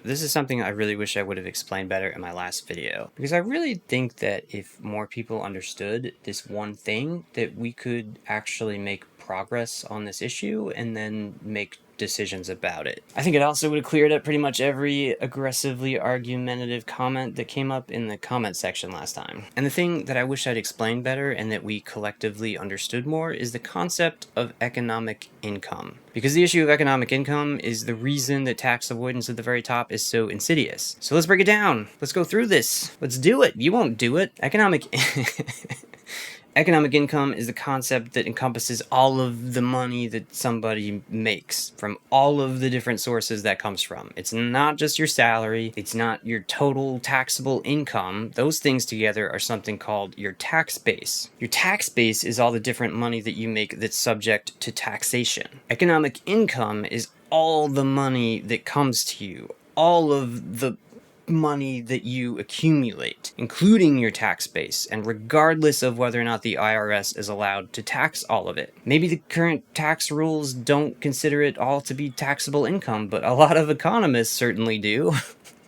This is something I really wish I would have explained better in my last video, because I really think that if more people understood this one thing, that we could actually make progress on this issue and then make decisions about it. I think it also would have cleared up pretty much every aggressively argumentative comment that came up in the comment section last time. And the thing that I wish I'd explained better and that we collectively understood more is the concept of economic income. Because the issue of economic income is the reason that tax avoidance at the very top is so insidious. So let's break it down. Let's go through this. Let's do it. You won't do it. Economic income is the concept that encompasses all of the money that somebody makes from all of the different sources that comes from. It's not just your salary. It's not your total taxable income. Those things together are something called your tax base. Your tax base is all the different money that you make that's subject to taxation. Economic income is all the money that comes to you, all of the money that you accumulate, including your tax base, and regardless of whether or not the IRS is allowed to tax all of it. Maybe the current tax rules don't consider it all to be taxable income, but a lot of economists certainly do.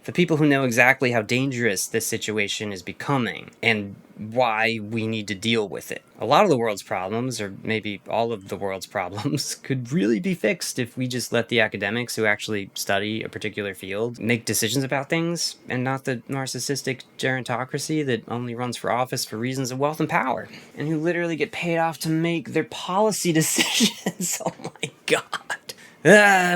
The people who know exactly how dangerous this situation is becoming and why we need to deal with it. A lot of the world's problems, or maybe all of the world's problems, could really be fixed if we just let the academics who actually study a particular field make decisions about things, and not the narcissistic gerontocracy that only runs for office for reasons of wealth and power, and who literally get paid off to make their policy decisions. Oh my god.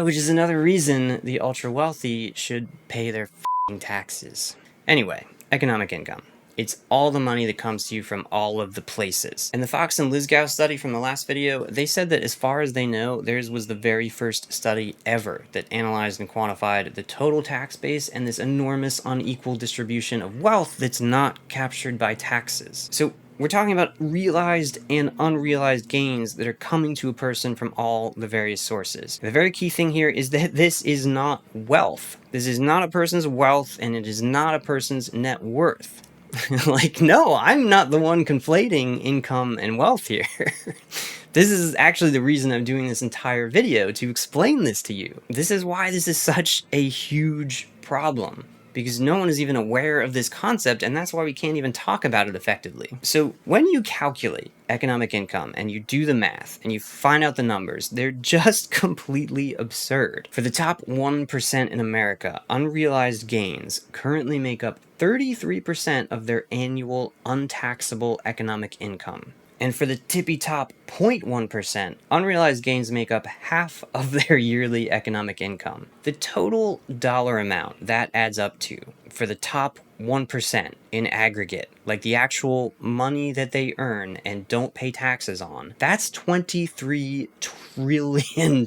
Which is another reason the ultra-wealthy should pay their f***ing taxes. Anyway, economic income. It's all the money that comes to you from all of the places. In the Fox and Bluesky study from the last video, they said that as far as they know, theirs was the very first study ever that analyzed and quantified the total tax base and this enormous unequal distribution of wealth that's not captured by taxes. So we're talking about realized and unrealized gains that are coming to a person from all the various sources. The very key thing here is that this is not wealth. This is not a person's wealth, and it is not a person's net worth. Like, no, I'm not the one conflating income and wealth here. This is actually the reason I'm doing this entire video, to explain this to you. This is why this is such a huge problem, because no one is even aware of this concept, and that's why we can't even talk about it effectively. So when you calculate economic income and you do the math and you find out the numbers, they're just completely absurd. For the top 1% in America, unrealized gains currently make up 33% of their annual untaxable economic income. And for the tippy top 0.1%, unrealized gains make up half of their yearly economic income. The total dollar amount that adds up to for the top 1% in aggregate, like the actual money that they earn and don't pay taxes on, that's $23 trillion.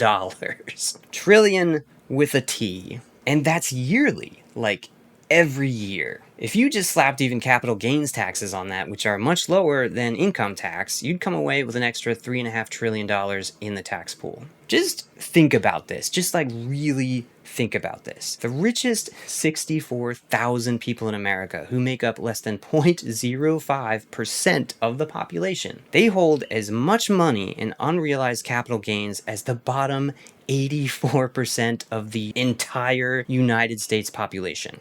Trillion with a T. And that's yearly, like every year. If you just slapped even capital gains taxes on that, which are much lower than income tax, you'd come away with an extra $3.5 trillion in the tax pool. Just think about this. Just like really think about this. The richest 64,000 people in America, who make up less than 0.05% of the population, they hold as much money in unrealized capital gains as the bottom 84% of the entire United States population.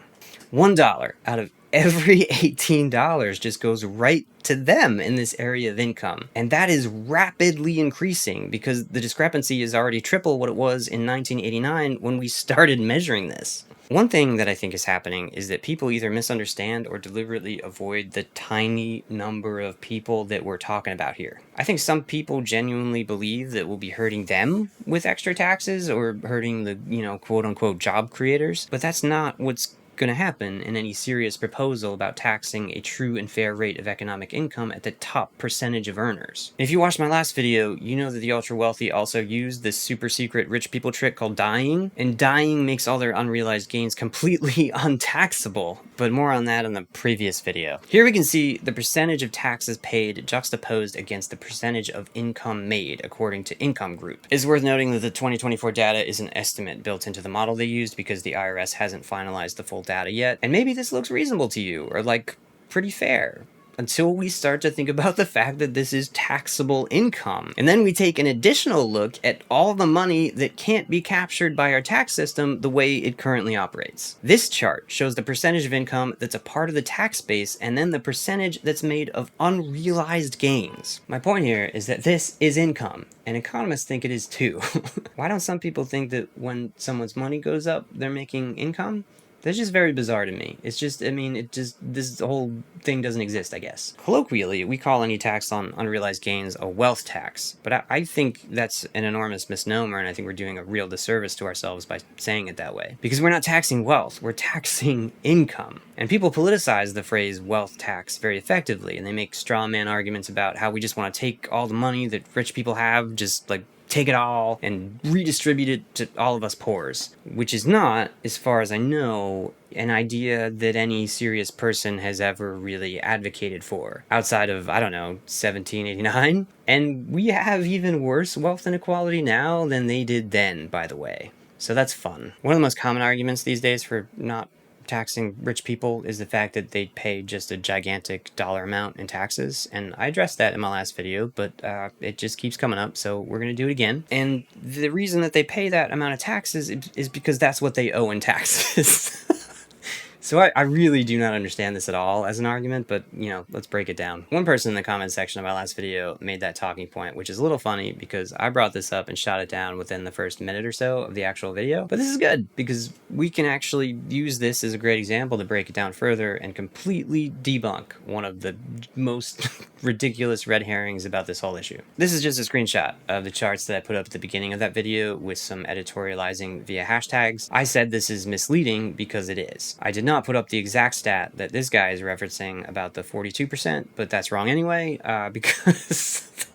$1 out of every $18 just goes right to them in this area of income. And that is rapidly increasing because the discrepancy is already triple what it was in 1989 when we started measuring this. One thing that I think is happening is that people either misunderstand or deliberately avoid the tiny number of people that we're talking about here. I think some people genuinely believe that we'll be hurting them with extra taxes or hurting the, quote-unquote job creators, but that's not what's going to happen in any serious proposal about taxing a true and fair rate of economic income at the top percentage of earners. If you watched my last video, you know that the ultra-wealthy also use this super secret rich people trick called dying, and dying makes all their unrealized gains completely untaxable, but more on that in the previous video. Here we can see the percentage of taxes paid juxtaposed against the percentage of income made according to income group. It's worth noting that the 2024 data is an estimate built into the model they used because the IRS hasn't finalized the full data yet, and maybe this looks reasonable to you, or like pretty fair. until we start to think about the fact that this is taxable income. And then we take an additional look at all the money that can't be captured by our tax system the way it currently operates. This chart shows the percentage of income that's a part of the tax base and then the percentage that's made of unrealized gains. My point here is that this is income, and economists think it is too. Why don't some people think that when someone's money goes up, they're making income? That's just very bizarre to me. It's just, I mean, this whole thing doesn't exist, I guess. Colloquially, we call any tax on unrealized gains a wealth tax, but I think that's an enormous misnomer, and I think we're doing a real disservice to ourselves by saying it that way. Because we're not taxing wealth, we're taxing income. And people politicize the phrase wealth tax very effectively, and they make straw man arguments about how we just want to take all the money that rich people have, just like take it all and redistribute it to all of us poors, which is not, as far as I know, an idea that any serious person has ever really advocated for, outside of, I don't know, 1789. And we have even worse wealth inequality now than they did then, by the way. So that's fun. One of the most common arguments these days for not taxing rich people is the fact that they pay just a gigantic dollar amount in taxes, and I addressed that in my last video, but it just keeps coming up, so we're gonna do it again. And the reason that they pay that amount of taxes is because that's what they owe in taxes. So I really do not understand this at all as an argument, but, you know, let's break it down. One person in the comment section of my last video made that talking point, which is a little funny because I brought this up and shot it down within the first minute or so of the actual video. But this is good because we can actually use this as a great example to break it down further and completely debunk one of the most ridiculous red herrings about this whole issue. This is just a screenshot of the charts that I put up at the beginning of that video with some editorializing via hashtags. I said this is misleading because it is. I did not put up the exact stat that this guy is referencing about the 42%, but that's wrong anyway, because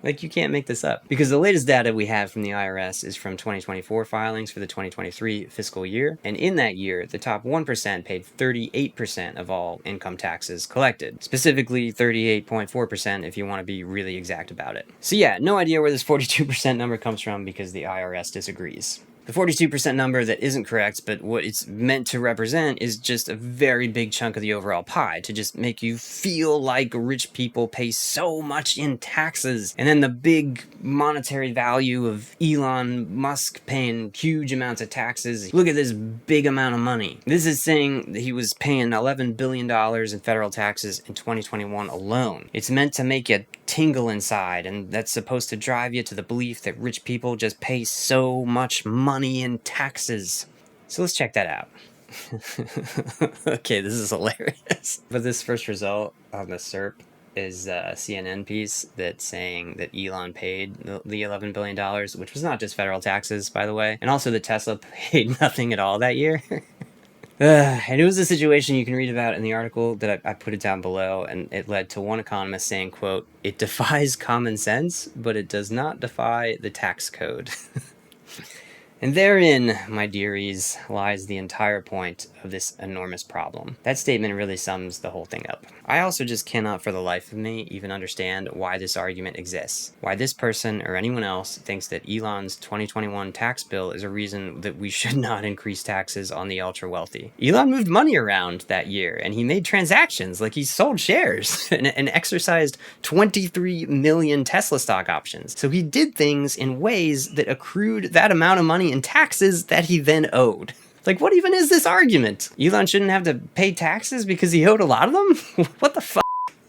like, you can't make this up. Because the latest data we have from the IRS is from 2024 filings for the 2023 fiscal year, and in that year, the top 1% paid 38% of all income taxes collected. Specifically, 38.4% if you want to be really exact about it. So yeah, no idea where this 42% number comes from because the IRS disagrees. The 42% number that isn't correct, but what it's meant to represent is just a very big chunk of the overall pie to just make you feel like rich people pay so much in taxes. And then the big monetary value of Elon Musk paying huge amounts of taxes. Look at this big amount of money. This is saying that he was paying $11 billion in federal taxes in 2021 alone. It's meant to make you tingle inside, and that's supposed to drive you to the belief that rich people just pay so much money in taxes. So let's check that out. Okay, this is hilarious. But this first result on the SERP is a CNN piece that's saying that Elon paid the $11 billion, which was not just federal taxes, by the way, and also that Tesla paid nothing at all that year. And it was a situation you can read about in the article that I put it down below, and it led to one economist saying, quote, "It defies common sense, but it does not defy the tax code." And therein, my dearies, lies the entire point of this enormous problem. That statement really sums the whole thing up. I also just cannot for the life of me even understand why this argument exists. Why this person or anyone else thinks that Elon's 2021 tax bill is a reason that we should not increase taxes on the ultra wealthy. Elon moved money around that year, and he made transactions, like he sold shares and exercised 23 million Tesla stock options. So he did things in ways that accrued that amount of money in taxes that he then owed. Like, what even is this argument? Elon shouldn't have to pay taxes because he owed a lot of them? What the fuck?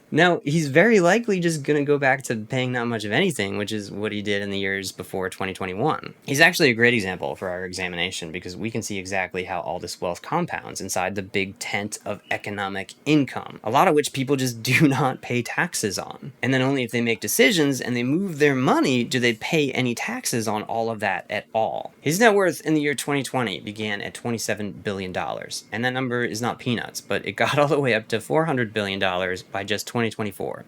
Now, he's very likely just going to go back to paying not much of anything, which is what he did in the years before 2021. He's actually a great example for our examination because we can see exactly how all this wealth compounds inside the big tent of economic income, a lot of which people just do not pay taxes on. And then only if they make decisions and they move their money do they pay any taxes on all of that at all. His net worth in the year 2020 began at $27 billion, and that number is not peanuts, but it got all the way up to $400 billion by just 2024.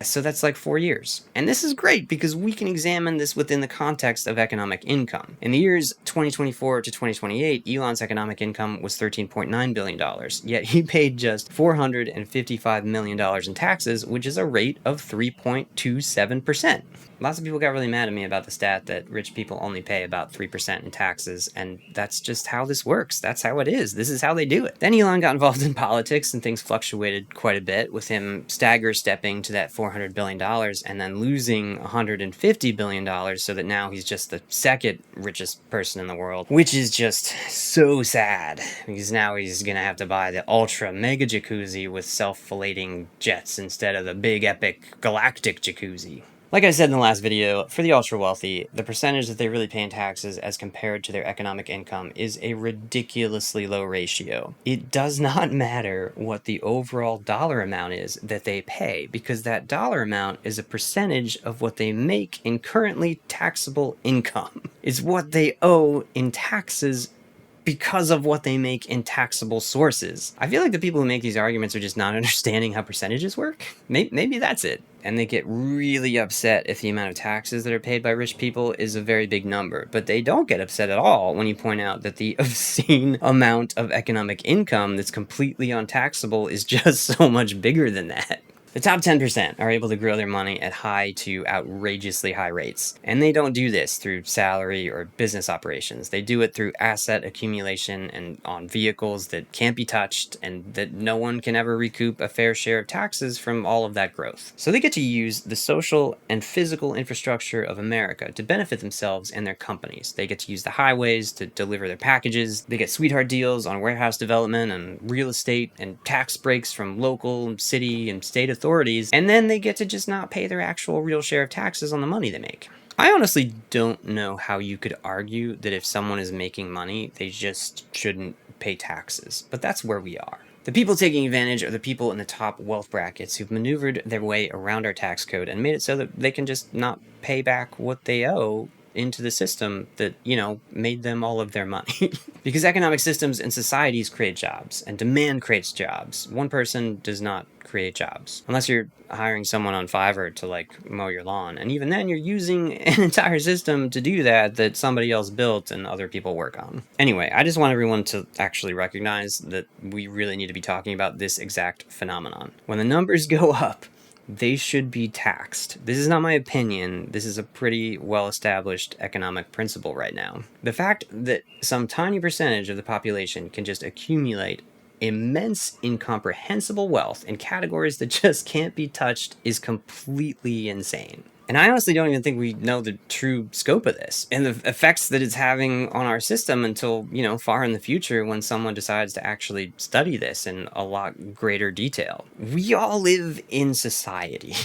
So that's like 4 years. And this is great because we can examine this within the context of economic income. In the years 2024 to 2028, Elon's economic income was $13.9 billion, yet he paid just $455 million in taxes, which is a rate of 3.27%. Lots of people got really mad at me about the stat that rich people only pay about 3% in taxes, and that's just how this works. That's how it is. This is how they do it. Then Elon got involved in politics, and things fluctuated quite a bit, with him stepping to that $400 billion and then losing $150 billion, so that now he's just the second richest person in the world, which is just so sad, because now he's gonna have to buy the ultra mega jacuzzi with self-filleting jets instead of the big epic galactic jacuzzi. Like I said in the last video, for the ultra-wealthy, the percentage that they really pay in taxes as compared to their economic income is a ridiculously low ratio. It does not matter what the overall dollar amount is that they pay, because that dollar amount is a percentage of what they make in currently taxable income. It's what they owe in taxes because of what they make in taxable sources. I feel like the people who make these arguments are just not understanding how percentages work. Maybe that's it. And they get really upset if the amount of taxes that are paid by rich people is a very big number. But they don't get upset at all when you point out that the obscene amount of economic income that's completely untaxable is just so much bigger than that. The top 10% are able to grow their money at high to outrageously high rates. And they don't do this through salary or business operations. They do it through asset accumulation and on vehicles that can't be touched, and that no one can ever recoup a fair share of taxes from all of that growth. So they get to use the social and physical infrastructure of America to benefit themselves and their companies. They get to use the highways to deliver their packages. They get sweetheart deals on warehouse development and real estate and tax breaks from local, city, and state authorities. And then they get to just not pay their actual real share of taxes on the money they make. I honestly don't know how you could argue that if someone is making money, they just shouldn't pay taxes, but that's where we are. The people taking advantage are the people in the top wealth brackets who've maneuvered their way around our tax code and made it so that they can just not pay back what they owe into the system that, made them all of their money. Because economic systems and societies create jobs, and demand creates jobs. One person does not create jobs. Unless you're hiring someone on Fiverr to, mow your lawn. And even then, you're using an entire system to do that somebody else built and other people work on. Anyway, I just want everyone to actually recognize that we really need to be talking about this exact phenomenon. When the numbers go up, they should be taxed. This is not my opinion. This is a pretty well-established economic principle right now. The fact that some tiny percentage of the population can just accumulate immense, incomprehensible wealth in categories that just can't be touched is completely insane. And I honestly don't even think we know the true scope of this and the effects that it's having on our system until, far in the future when someone decides to actually study this in a lot greater detail. We all live in society.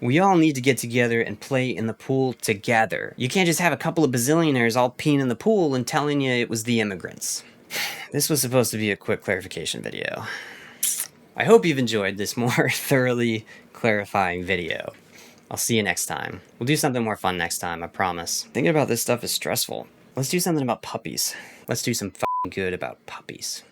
We all need to get together and play in the pool together. You can't just have a couple of bazillionaires all peeing in the pool and telling you it was the immigrants. This was supposed to be a quick clarification video. I hope you've enjoyed this more thoroughly clarifying video. I'll see you next time. We'll do something more fun next time, I promise. Thinking about this stuff is stressful. Let's do something about puppies. Let's do some f***ing good about puppies.